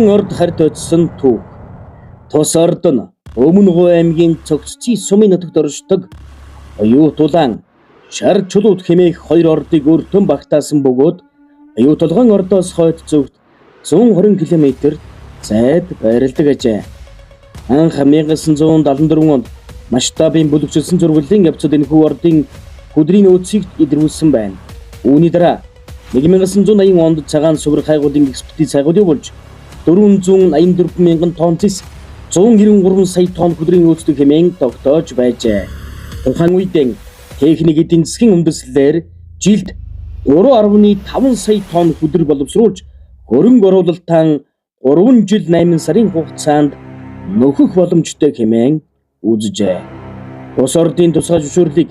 Орд хард очсон түүх. Тус орд нь Өмнө Говь аймгийн Цогццын сумын нутагт оршдог оюутулаан шар чулууд хэмээх хоёр ордыг өртөн багтаасан бөгөөд оюутулган ордоос хойд зүгт 120 км зайд байрладаг ажээ. Анх 1974 онд масштабын бүлэгчилсэн зурглалын явцад энэхүү ордын хөдрийн нөөцийг илрүүлсэн байна. Үүний дараа 1980 онд цагаан сугар хайгуулын экспедиц хайгуул болж 484 мянган тонн зис 193 сая тонн хөдрийн нөөцтэй хэмээн тогтоож байжээ. Тухайн үедээ техник эдийн засгийн үндэслэлээр жилд 3.5 сая тонн хөдөр боловсруулж хөрөнгө оруулалтаа 3 жил 8 сарын хугацаанд нөхөх боломжтой хэмээн үзжээ. Тус ордын тусгай зөвшөөрлийг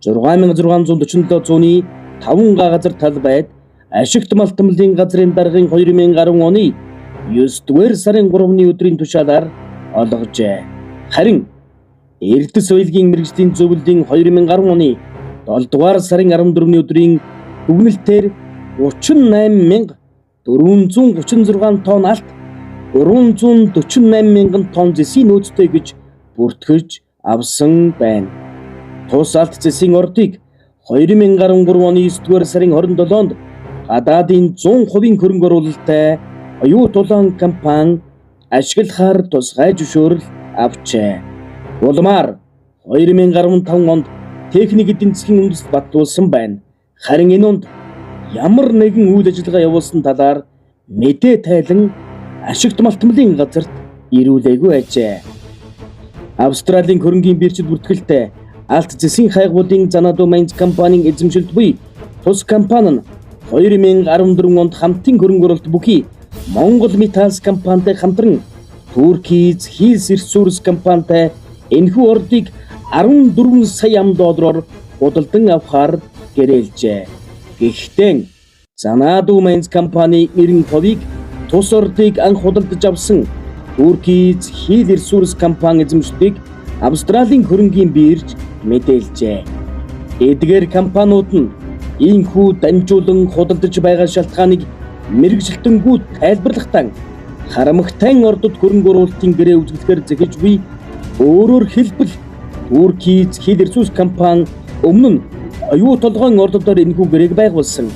6647 зууны 5 газар тал байд ашигт малтмлын газрын даргын 2010 оны 9-р сарын 3-ны өдрийн тушаалаар олгожээ. Харин Эрдэс соёлын мэргэжлийн зөвлөлийн 2010 оны 7-р сарын 14-ний өдрийн дүгнэлтээр 38436 тонн алт 348 мянган тонн зэсийн нөөцтэй гэж бүртгэж авсан байна. Тус алт зэсийн ордыг 2013 оны 9-р сарын 27-нд гадаадын 100% хөрөнгө оруулалттай оюутулаан компани ашиглахаар тусгай зөвшөөрөл авчээ. Улмаар 2015 онд техник эдийн засгийн үндэс батлуулсан байна. Харин энэ онд ямар нэгэн үйл ажиллагаа явуулсан талаар мэдээ тайлан ашигт малтмлын газарт ирүүлээгүй ажээ. Австралийн хөрөнгийн биржид бүртгэлтэй алт зэсийн хайгуулын Xanadu Mines компанийн эзэмшилт буй тус компани нь 2014 онд хамтын хөрөнгө оруулалт бүхий Монгол Металс компанитай хамтран Turkish Hills Resources компанитай энэхүү ордыг 14 сая $, худалдан авахар гэрээлжээ. Гэхдээ Xanadu Mines компани 90%-ийг тус ордыг анх худалдаж авсан Turkish Hills Resources компани эзэмшдэг Австралийн хөрөнгийн бирж мэдээлжээ. Эдгээр компаниуд нь ийхүү дамжуулан худалдаж байгаа шалтгааныг мэргэжилтэнгүүд тайлбарлахдаа харамгтай ордод хөрөнгө оруулалтын гэрээ үзүүлэхээр зэхэж буй өөрөөр хэлбэл Turkish Hills Resources компани өмнө нь оюутулган ордодоор энэхүү гэрээг байгуулсан.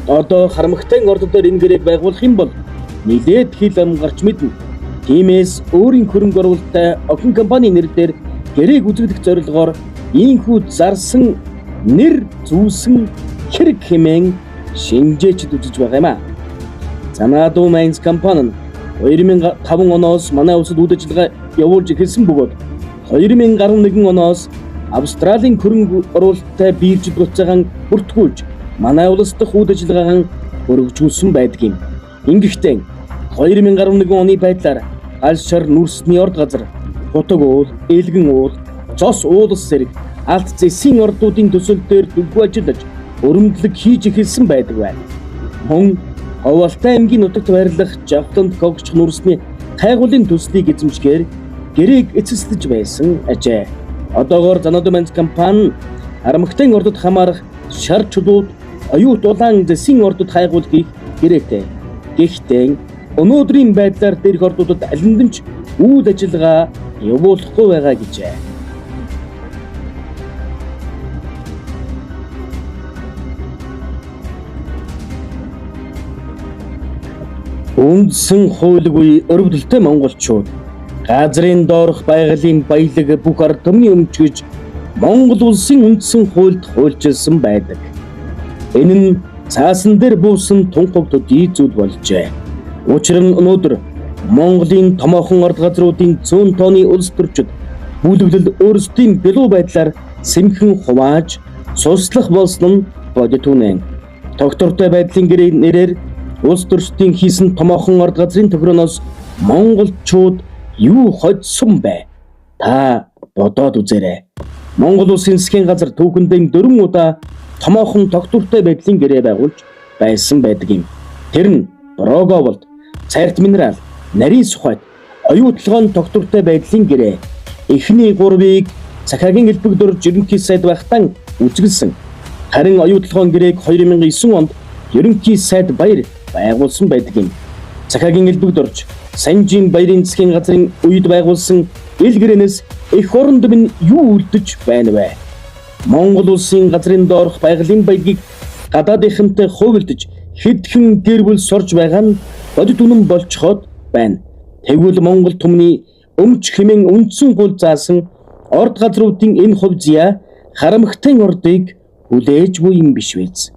Одоо харамгтай ордодоор энэ гэрээг байгуулах юм бол нилээд хил ам гарч мэднэ. Тиймээс өөрийн хөрөнгө оруулалттай охин компани нэрээр гэрээг үзүүлэх зорилгоор ийхүү зарсан нэр зүүсэн хэрэг хэмээн шинжээчд үзэж байгаа юм а. Xanadu Mines компани нь 2005 оноос манай улсад үйл ажиллагаа явуулж эхэлсэн бөгөөд 2011 оноос Австралийн хөрөнгө оруулалттай биржид буцаахан бүртгүүлж манай улс дахь үйл ажиллагаагаа өргөжүүлсэн байдаг юм. Ингэхдээ 2011 оны байдлаар алс шар нүрсний орд газар, Хутаг уул, Элгэн уул, Цос уулс зэрэг алт зэсийн ордуудын төсөл дээр дүггүй ажиллаж өрөмдлөг хийж эхэлсэн байдаг байна. Мөн Ховалтай аймгийн нутагт байрлах Жавтанд когч нүрсний хайгуулын төслийг эзэмшгээр гэрээг эцэслэж байсан ажээ. Одоогоор Xanadu Mines компани харамгтай ордод хамаарах шар чулууд оюутулаан зэсийн ордод хайгуулгийг гэрээтэй. Гэхдээ өнөөдрийн байдлаар дээрх ордуудад алинд нь ч үйл ажиллагаа явуулахгүй байгаа гэжээ. Үндсэн хуулигүй өрөвдөлтэй монголчууд газрын доорх байгалийн баялаг бүх ард түмний өмч гэж Монгол улсын үндсэн хуульд хуульчилсан байдаг. Энэ нь цаасан дээр буусан тунхаг төдий зүйл болжээ. Учир нь өнөөдөр Монголын томоохон ард газруудын 100 тонны улс төрчид бүлэглэл өөрсдийн бэлүү байдлаар сэмхэн хувааж суслах болсон нь бодит үнэн. Тогтвортой байдлын гэрээ нэрээр улс төрчдийн хийсэн томоохон ард газрын тохироноос монголчууд юу хоцсон бэ? Та бодоод үзээрэй. Монгол улсын засгийн газар түүхэндээ 4 удаа томоохон тогтвортой байдлын гэрээ байгуулж байсан байдаг юм. Тэр нь Броговолд, Цайрт минерал, нарийн сухад, оюутлагын тогтвортой байдлын гэрээ. Эхний 3-ыг Цахагийн элбэгдүр жирэмхий сайд байхтан үзгэлсэн. Харин оюутлагын гэрээг 2009 онд ерөнхий сайд баяр байгуулсан байдаг юм. Цахагийн элбэгдүрч Санжийн баярын засгийн газрын үед байгуулсан элгэрээнээс эх оронд минь юу үлдэж байна вэ? Монгол улсын газрын доорх байгалийн баярыг гадаадынхантай хувилдаж хэдхэн гэр бүл сорж байгаа нь бодит үнэн болцоход байна. Тэгвэл Монгол түмний өмч хэмээн үндсэн гол заасан орд газруудын энэ хувь зяа харамхтын ордыг хүлээж буй юм биш үү?